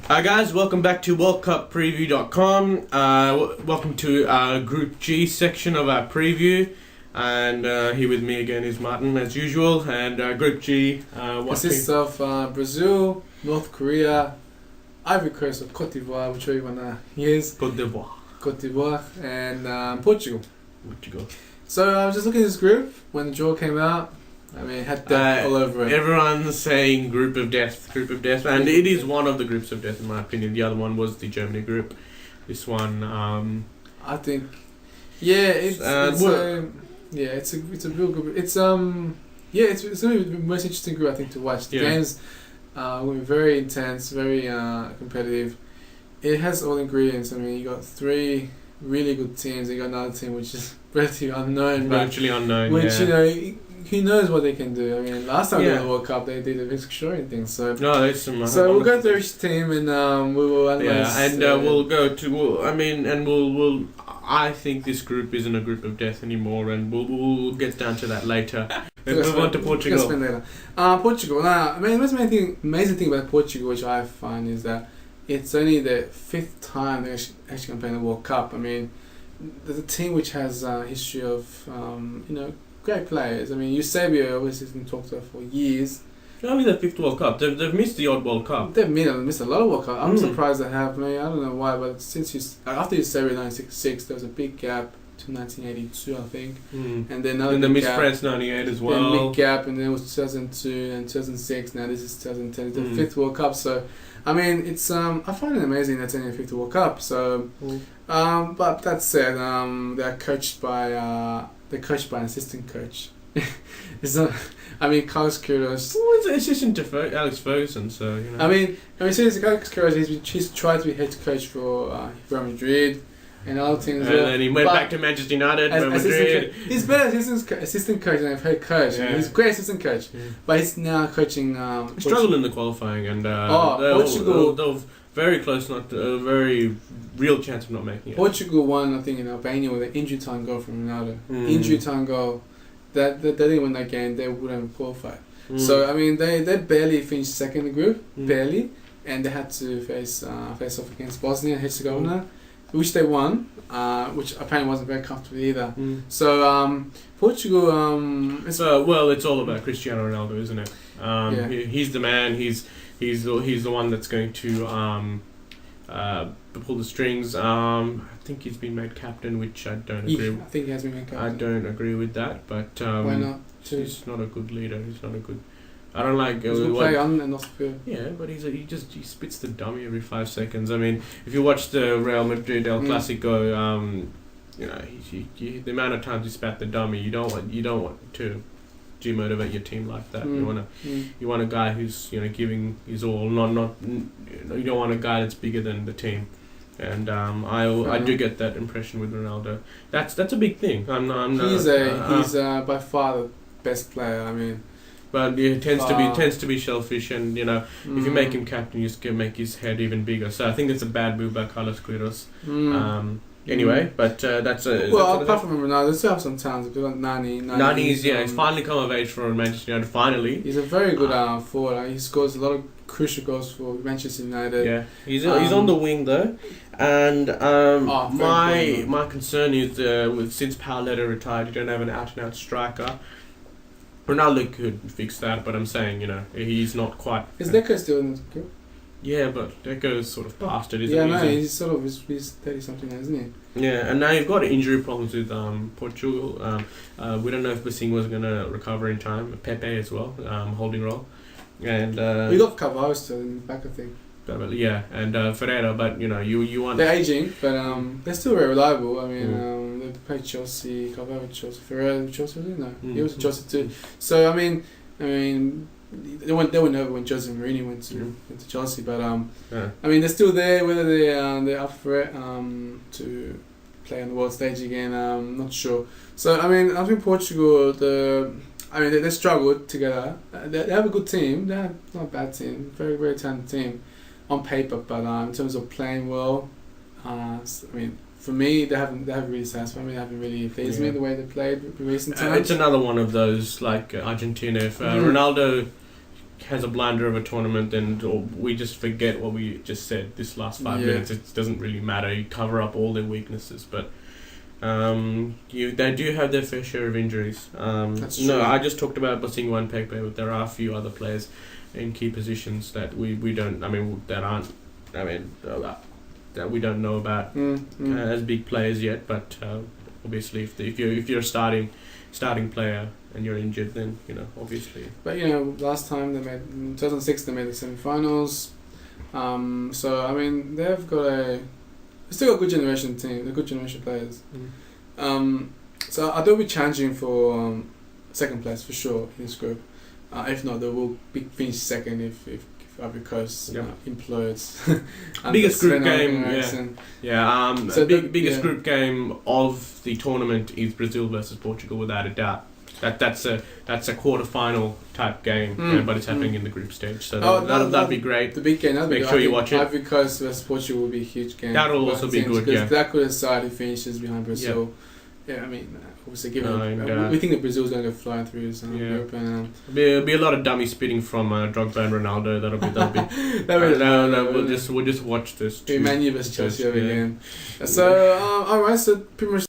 Hi guys, welcome back to WorldCupPreview.com. Welcome to Group G section of our preview. And here with me again is Martin, as usual. And Group G consists of Brazil, North Korea, Ivory Coast or Côte d'Ivoire, whichever you want to use. Côte d'Ivoire. And Portugal. Portugal. So I was just looking at this group when the draw came out. I mean, it had death all over it. Everyone's saying group of death, and it is one of the groups of death in my opinion. The other one was the Germany group. This one, I think, it's a real good. It's gonna be the most interesting group I think to watch. The games will be very intense, very competitive. It has all ingredients. I mean, you got three really good teams. You got another team which is relatively unknown, virtually unknown. Which who knows what they can do? I mean, last time they won the World Cup, they did a extraordinary thing. So we'll go through each team and we will analyze. We'll go to. I think this group isn't a group of death anymore, and we'll get down to that later. Let's move on to Portugal. Portugal. Now, I mean, the amazing thing about Portugal, which I find, is that it's only the fifth time they're actually going to play in the World Cup. I mean, there's a team which has a history of great players. I mean, Eusebio obviously has been talked about for years. Only their fifth World Cup. They've missed the odd World Cup. They've missed a lot of World Cup. I'm surprised they have. I mean, I don't know why, but after Eusebio 1966, there was a big gap to 1982, I think. And then the Miss France 98 as well. Then big gap, and then it was 2002 and 2006. Now this is 2010. It's the fifth World Cup. So, I mean, it's I find it amazing that's only the fifth World Cup. So, but that said, they're coached by an assistant coach. It's not. I mean, Carlos Queiroz. Well, it's an assistant to Alex Ferguson, so you know. I mean, seriously, Carlos Queiroz. He's tried to be head coach for Real Madrid and other teams. And then he went back to Manchester United, Real Madrid. He's better assistant coach than head coach. Yeah. He's a great assistant coach, but he's now coaching. He struggled in the qualifying, and Portugal. They were very close, not a very real chance of not making it. Portugal won, I think, in Albania with an injury time goal from Ronaldo. Injury time goal. That they didn't win that game, they wouldn't have qualified. So I mean, they barely finished second in the group, barely, and they had to face off against Bosnia and Herzegovina, which they won, which apparently wasn't very comfortable either. So Portugal. It's all about Cristiano Ronaldo, isn't it? He's the man. He's the one that's going to pull the strings. I think he's been made captain, which I don't agree with. I think he has been made captain. I don't agree with that, but why not? He's not a good leader. He's not a good. I don't like. He's good play on and off the field. Yeah, but he spits the dummy every 5 seconds. I mean, if you watch the Real Madrid El Clasico, the amount of times he spat the dummy, you don't want to demotivate your team like that. You want a guy who's giving his all. You don't want a guy that's bigger than the team. And I do get that impression with Ronaldo. That's a big thing. He's by far the best player. I mean, but he tends to be selfish, and if you make him captain, you just make his head even bigger. So I think it's a bad move by Carlos Queiroz. Anyway, but that's a... Well, apart from Ronaldo, they still have some talents. They've got Nani's he's finally come of age for Manchester United, finally. He's a very good forward. He scores a lot of crucial goals for Manchester United. Yeah, he's on the wing though. And my concern is since Paoletta retired, you don't have an out-and-out striker. Ronaldo could fix that, but I'm saying, he's not quite... Is Deco still in the group? Yeah, but Deco's sort of past it, isn't he? He's sort of he's 30-something now, isn't he? Yeah, and now you've got injury problems with Portugal. We don't know if Basing was going to recover in time. Pepe as well, holding role. And we got Carvalho still in the back, I think. Yeah, and Ferreira, but you want... They're aging, but they're still very reliable. I mean, they played Chelsea, Carvalho with Chelsea, Ferreira with Chelsea, no, he was at Chelsea too. So I mean, they went over when Jose Mourinho went to Chelsea, but I mean they're still there. Whether they're up for it to play on the world stage again, I'm not sure. So I mean, I think Portugal, they struggled together. They have a good team. They're not a bad team. Very, very talented team on paper, but in terms of playing well, I mean, for me, they haven't really satisfied me. They haven't really pleased me the way they played in recent times. It's another one of those like Argentina. If Ronaldo has a blunder of a tournament, and or we just forget what we just said this last 5 minutes. It doesn't really matter. You cover up all their weaknesses, but they do have their fair share of injuries. That's true. No, I just talked about Bosingwa and Pepe, but there are a few other players in key positions that we don't. I mean, that aren't. I mean, that we don't know about as big players yet. But obviously, if you're a starting player and you're injured, then obviously. But last time in 2006 they made the semi-finals. So I mean, they've still got a good generation team. They're good generation players. So they'll be challenging for second place for sure in this group. If not, they will finish second if Ivory Coast implodes. Biggest group game, biggest group game of the tournament is Brazil versus Portugal, without a doubt. That's a quarter-final type game, but it's happening in the group stage, so that'd be great. The big game, make sure you watch it. Ivory Coast versus Portugal will be a huge game. That'll also be good, because that could decide who finishes behind Brazil. Yeah, I mean, obviously, given we think that Brazil's going to go flying through Europe, and there'll be a lot of dummy spitting from Drogba and Ronaldo. We'll just watch this. Man U versus Chelsea over again. So, alright, so pretty much.